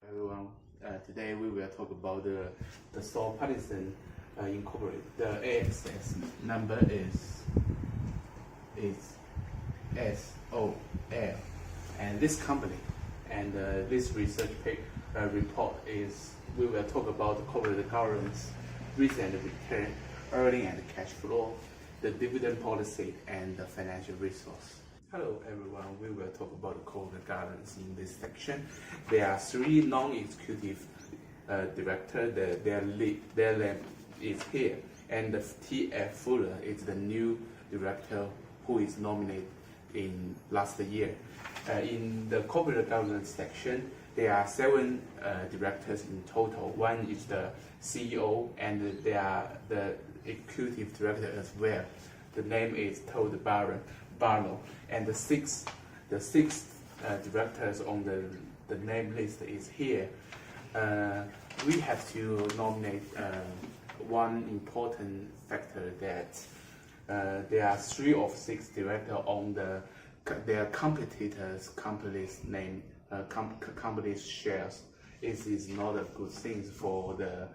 Everyone, today we will talk about the Saul Patterson Incorporated. The AXS number is SOL, and this company and this research report is we will talk about the corporate governance, recent return, earning and cash flow, the dividend policy, and the financial resource. Hello everyone, we will talk about the corporate governance in this section. There are three non-executive directors, their name is here, and the T.F. Fuller is the new director who is nominated in last year. In the corporate governance section, there are 7 directors in total. One is the CEO, and they are the executive director as well. The name is Todd Barlow, and the sixth directors on the name list is here. We have to nominate one important factor that there are 3 of 6 directors on their competitors' company's name, company's shares. It is not a good thing for the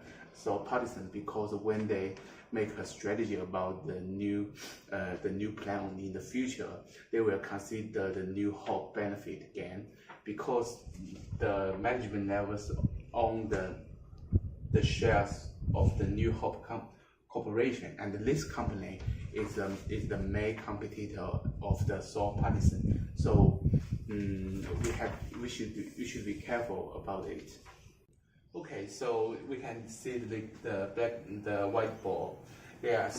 partisans, because when they make a strategy about the new plan in the future, they will consider the new hope benefit again, because the management levels own the shares of the New Hope Corporation, and this company is the main competitor of the Saul Patterson. So we should be careful about it. Okay, so we can see the whiteboard. There are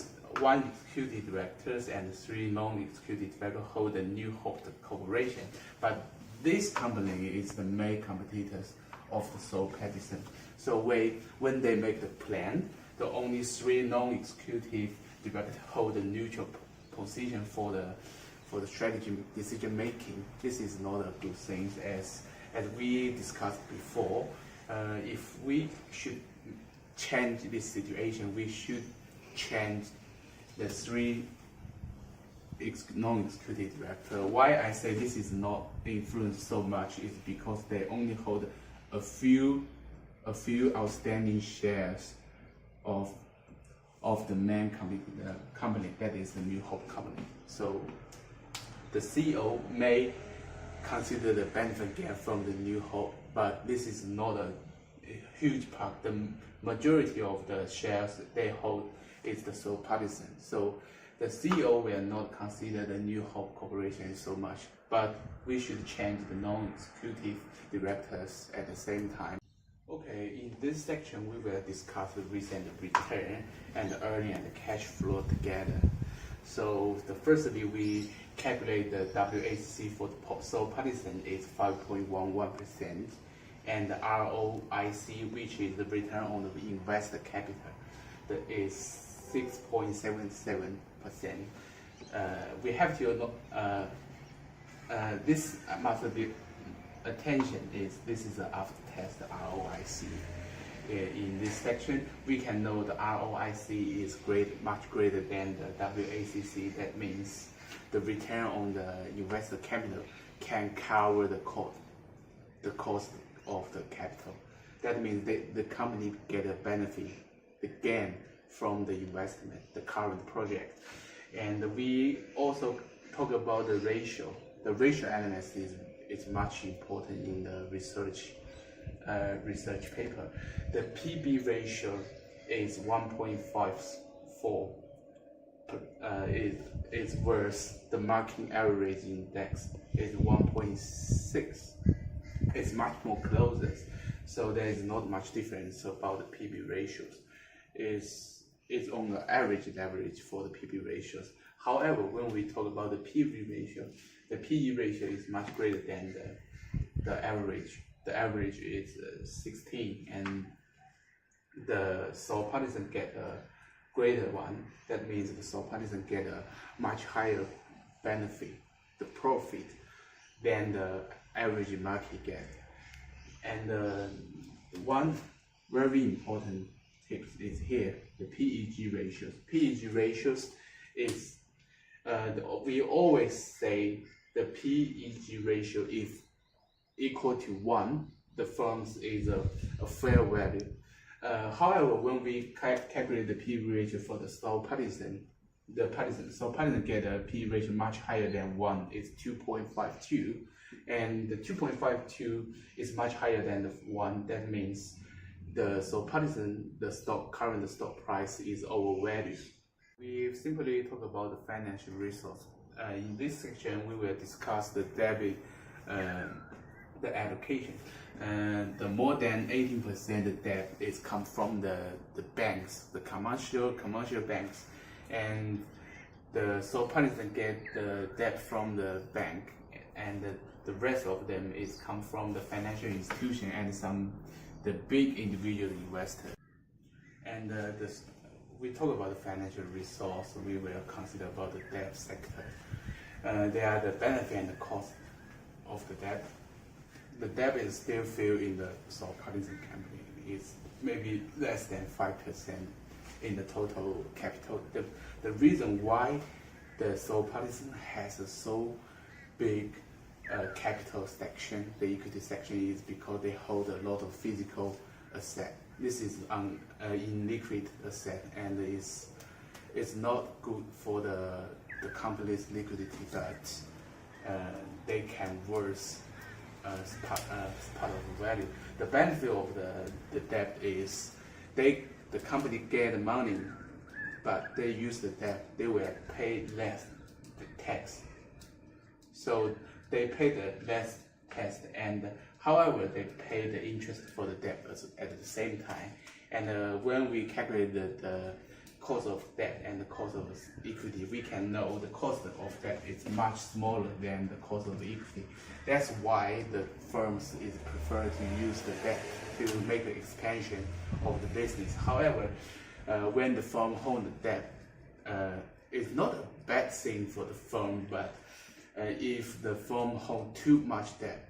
1 executive directors and 3 non-executive directors hold the New Hope Corporation, but this company is the main competitors of the Saul Patterson. So when they make the plan, the only 3 non-executive directors hold a neutral position for the strategy decision making. This is not a good thing, as we discussed before. If we should change this situation, we should change the 3 non-executive directors. Why I say this is not influenced so much is because they only hold a few outstanding shares of the main company, that is the New Hope company. So the CEO may consider the benefit gain from the New Hope, but this is not a huge part. The majority of the shares they hold is the Saul Patterson. So the CEO will not consider the New Hope Corporation so much, but we should change the non-executive directors at the same time. Okay, in this section we will discuss the recent return and the earning and the cash flow together. So firstly, we calculate the WACC for the Saul Patterson is 5.11%, and the ROIC, which is the return on the invested capital, that is 6.77%. We have to this must be attention is this is the after test ROIC. In this section, we can know the ROIC is much greater than the WACC. That means the return on the invested capital can cover the cost of the capital. That means the company get a benefit, the gain from the investment, the current project. And we also talk about the ratio. The ratio analysis is much important in the research paper. The PB ratio is 1.54. Is worse. The market average index is 1.6. It's much more closer. So there is not much difference about the PB ratios. It's on the average for the PB ratios. However, when we talk about the PB ratio, the PE ratio is much greater than the average. The average is 16, and the Saul Patterson get a greater one. That means the Saul Patterson get a much higher benefit, the profit, than the average market get. And one very important tip is here, the PEG ratios. PEG ratios is we always say the PEG ratio is equal to 1, the firms is a fair value. However, when we calculate the P ratio for the Stowe Patterson, Stowe Patterson get a P ratio much higher than 1. It's 2.52, and the 2.52 is much higher than the 1. That means the Stowe Patterson, current stock price is overvalued. We simply talk about the financial resource. In this section, we will discuss the debit, the allocation. The more than 18% of debt is come from the banks, the commercial banks, and the Stowe Patterson get the debt from the bank, and the rest of them is come from the financial institution and the big individual investors. And we talk about the financial resource, we will consider about the debt sector. There are the benefit and the cost of the debt. The debt is still filled in the Stowe Patterson company. It's maybe less than 5% in the total capital. The reason why the Stowe Patterson has a so big capital section, the equity section, is because they hold a lot of physical asset. This is in liquid asset, and it's not good for the company's liquidity, but they can worse as part of the value. The benefit of the debt is the company get money, but they use the debt, they will pay less tax. So they pay the less tax, and however they pay the interest for the debt at the same time. And when we calculate the cost of debt and the cost of equity, we can know the cost of debt is much smaller than the cost of equity. That's why the firms is prefer to use the debt to make the expansion of the business. However, when the firm hold the debt, it's not a bad thing for the firm, but if the firm hold too much debt,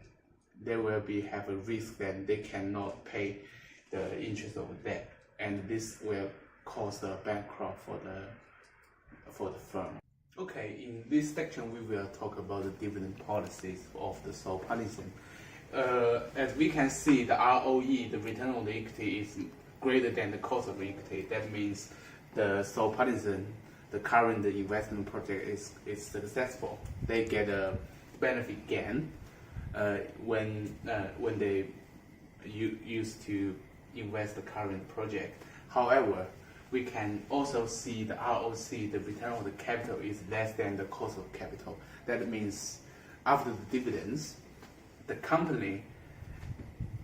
they will have a risk that they cannot pay the interest of the debt, and this will cause a bankrupt for the firm. Okay, in this section we will talk about the dividend policies of the Stowe Patterson. As we can see, the ROE, the return on the equity, is greater than the cost of equity. That means the Stowe Patterson, the current investment project is successful. They get a benefit gain when they used to invest the current project. However, we can also see the ROC, the return on the capital, is less than the cost of capital. That means after the dividends, the company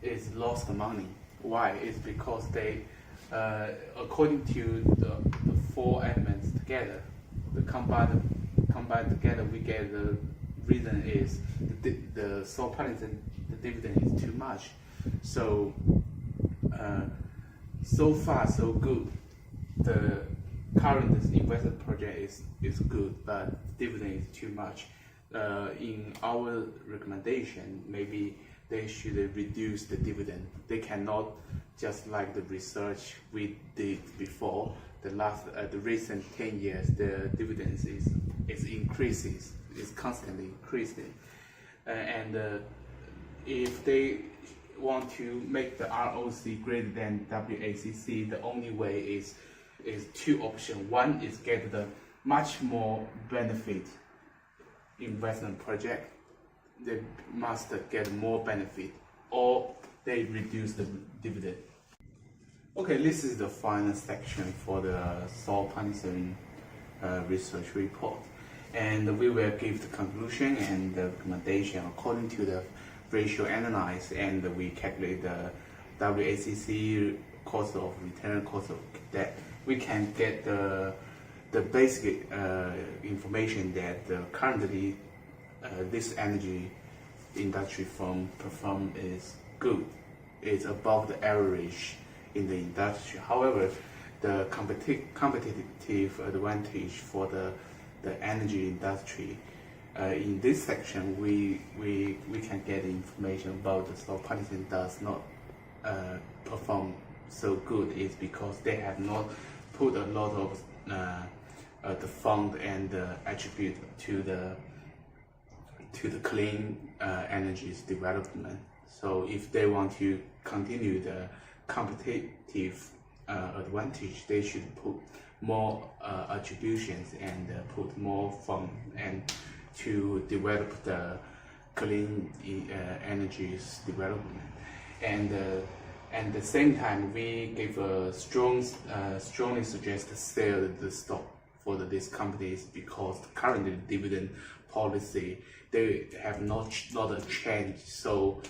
is lost money. Why? It's because they, according to the four elements together, the combined together, we get the reason is the Stowe Patterson, the dividend is too much. So so far so good. The current investment project is good, but dividend is too much. In our recommendation, maybe they should reduce the dividend. They cannot, just like the research we did before, the recent 10 years, the dividends is increases, is constantly increasing. And if they want to make the ROC greater than WACC, the only way is two options. One is get the much more benefit investment project. They must get more benefit, or they reduce the dividend. Okay, this is the final section for the Stowe Patterson research report, and we will give the conclusion and the recommendation according to the ratio analyzed, and we calculate the WACC, cost of return, cost of debt. We can get the basic information that currently this energy industry firm perform is good. It's above the average in the industry. However, the competitive advantage for the energy industry, in this section we can get information about the Stowe Patterson does not perform so good, is because they have not put a lot of the fund and attribute to the clean energies development. So if they want to continue the competitive advantage, they should put more attributions and put more fund and to develop the clean energies development. And at the same time, we give a strongly suggest sell the stock for these companies, because the current dividend policy, they have not a change. So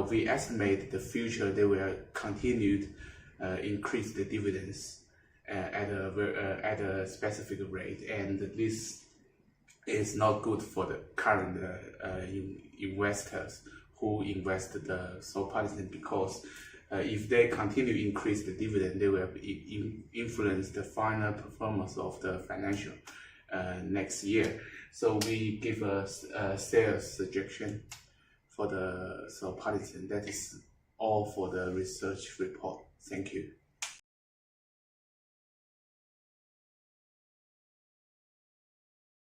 we estimate the future they will continue increase the dividends at a specific rate, and this is not good for the current investors who invest the Seoul Politan, because if they continue to increase the dividend, they will influence the final performance of the financial next year. So we give a sales suggestion for the Seoul Politan. That is all for the research report. Thank you.